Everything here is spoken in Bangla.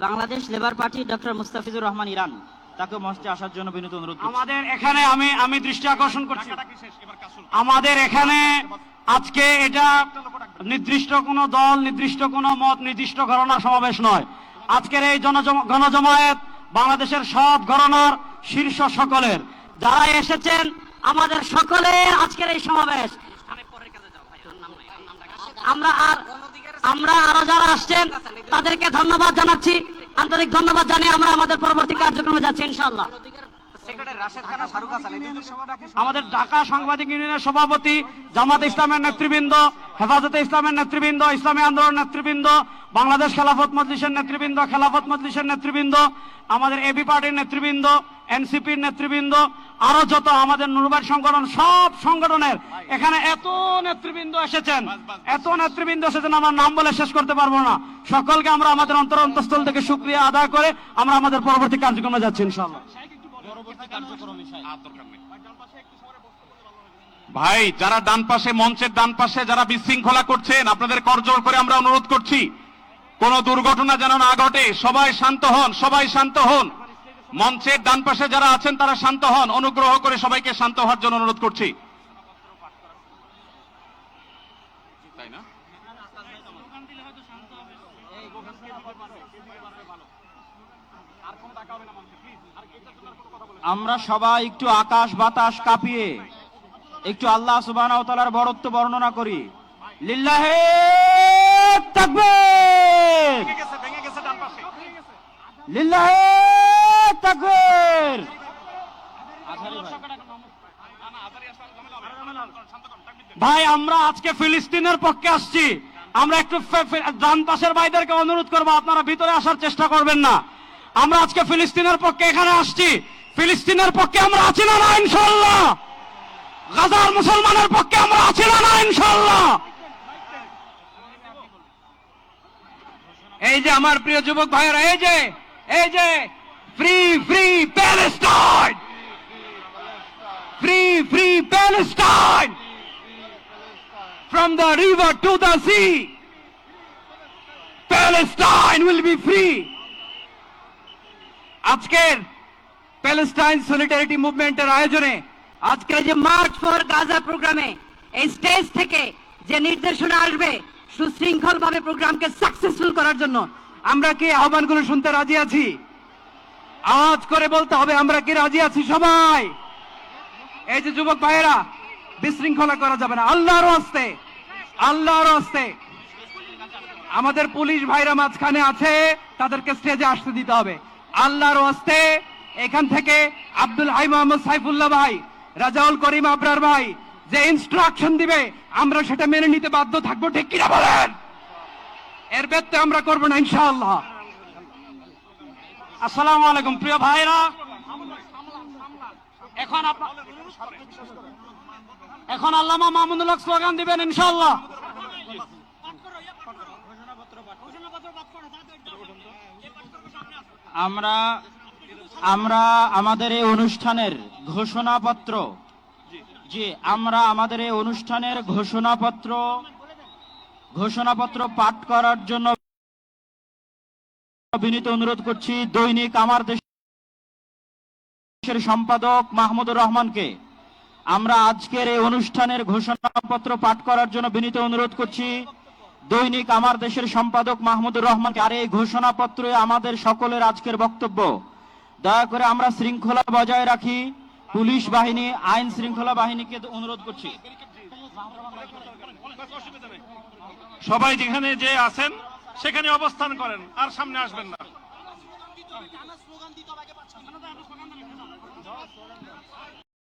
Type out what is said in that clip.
Bangladesh labour party doctor Mustafizur Rahman Iran, তাকে মঞ্চে আসার জন্য বিনীত অনুরোধ করছি। আমাদের এখানে আমি দৃষ্টি আকর্ষণ করছি, আমাদের এখানে আজকে এটা নির্দিষ্ট কোনো দল, নির্দিষ্ট কোনো মত, নির্দিষ্ট ঘরানার সমাবেশ নয়। আজকের এই গণজমায়েত বাংলাদেশের সব ঘরানার শীর্ষ সকলের, যারা এসেছেন আমাদের সকলের আজকের এই সমাবেশ। আমরা আরো যারা আসছেন তাদেরকে ধন্যবাদ জানাচ্ছি, আন্তরিক ধন্যবাদ জানিয়ে আমরা আমাদের পরবর্তী কার্যক্রমে যাচ্ছি ইনশাআল্লাহ। আমাদের ঢাকা সাংবাদিক ইউনিয়নের সভাপতি, জামাত ইসলামের নেতৃবৃন্দ, হেফাজতে ইসলামের নেতৃবৃন্দ, ইসলামী আন্দোলন নেতৃবৃন্দ, বাংলাদেশ খেলাফত মজলিসের নেতৃবৃন্দ, খেলাফত মজলিসের নেতৃবৃন্দ, আমাদের এবি পার্টির নেতৃবৃন্দ, এনসিপির নেতৃবৃন্দ, আরো যত আমাদের নুরবাদ সংগঠন, সব সংগঠনের এখানে এত নেতৃবৃন্দ এসেছেন, আমরা নাম বলে শেষ করতে পারবো না। সকলকে আমরা আমাদের অন্তঃস্থল থেকে শুকরিয়া আদায় করে আমরা আমাদের পরবর্তী কার্যক্রমে যাচ্ছি ইনশাআল্লাহ। ভাই, যারা ডান পাশে, মঞ্চের ডান পাশে যারা বিশৃঙ্খলা করছেন, আপনাদের করজোড় করে আমরা অনুরোধ করছি, কোন দুর্ঘটনা যেন না ঘটে। সবাই শান্ত হন, সবাই শান্ত হন। মঞ্চের ডান পাশে যারা আছেন তারা শান্ত হন, অনুগ্রহ করে সবাইকে শান্ত হওয়ার জন্য অনুরোধ করছি। তাই না? আমরা সবাই একটু আকাশ বাতাস কাঁপিয়ে একটু আল্লাহ সুবহানাহু ওয়া তাআলার বড়ত্ব বর্ণনা করি। লিল্লাহি তাকবীর, লিল্লাহি তাকবীর। ভাই, আমরা আজকে ফিলিস্তিনের পক্ষে আসছি। আমরা একটু ডান পাশের ভাইদেরকে অনুরোধ করবো, আপনারা ভিতরে আসার চেষ্টা করবেন না। আমরা আজকে ফিলিস্তিনের পক্ষে এখানে আসছি। ফিলিস্তিনের পক্ষে আমরা আছি না না ইনশাআল্লাহ? গাজার মুসলমানের পক্ষে আমরা আছি না না ইনশাআল্লাহ? এই যে আমার প্রিয় যুবক ভাইয়েরা, এই যে free free Palestine, free free Palestine, from the river to the sea, Palestine will be free. আজকের প্যালেস্টাইন সলিডারিটি মুভমেন্টের আয়োজনে আজকে যে মার্চ ফর গাজা প্রোগ্রামে এই স্টেজ থেকে যে নির্দেশনা আসবে সুশৃঙ্খল ভাবে প্রোগ্রামকে সাকসেসফুল করার জন্য, আমরা কি আহ্বানগুলো শুনতে রাজি আছি? আওয়াজ করে বলতে হবে, আমরা কি রাজি আছি সবাই? এই যে যুবক ভাইয়েরা, বিশৃঙ্খলা করা যাবে না, আল্লাহর হস্তে, আল্লাহর হস্তে। আমাদের পুলিশ ভাইরা মাঝখানে আছে, তাদেরকে স্টেজে আসতে দিতে হবে আল্লাহর হস্তে। এখান থেকে আব্দুল হাই মোহাম্মদ সাইফুল্লাহ ভাই, রাজাউল করিম আবরার ভাই যে ইনস্ট্রাকশন দিবে আমরা সেটা মেনে নিতে বাধ্য থাকবো, ঠিক কিনা বলেন? এর ব্যত্যয় আমরা করবো না ইনশাআল্লাহ। আসসালামু আলাইকুম প্রিয় ভাইরা, এখন আল্লামা মামুনুল হক স্লোগান দিবেন ইনশাআল্লাহ। আমরা আমাদের এই অনুষ্ঠানের ঘোষণাপত্র, আমাদের এই অনুষ্ঠানের ঘোষণাপত্র পাঠ করার জন্য বিনীত অনুরোধ করছি দৈনিক আমার দেশের সম্পাদক মাহমুদুর রহমানকে। আমরা আজকের এই অনুষ্ঠানের ঘোষণাপত্র পাঠ করার জন্য বিনীত অনুরোধ করছি দৈনিক আমার দেশের সম্পাদক মাহমুদুর রহমানকে। আর এই ঘোষণাপত্রে আমাদের সকলের আজকের বক্তব্য, দয়া করে আমরা শৃঙ্খলা বজায় রাখি। পুলিশ বাহিনী, আইন শৃঙ্খলা বাহিনীকে অনুরোধ করছি, সবাই যেখানে যে আছেন সেখানে অবস্থান করেন, আর সামনে আসবেন না।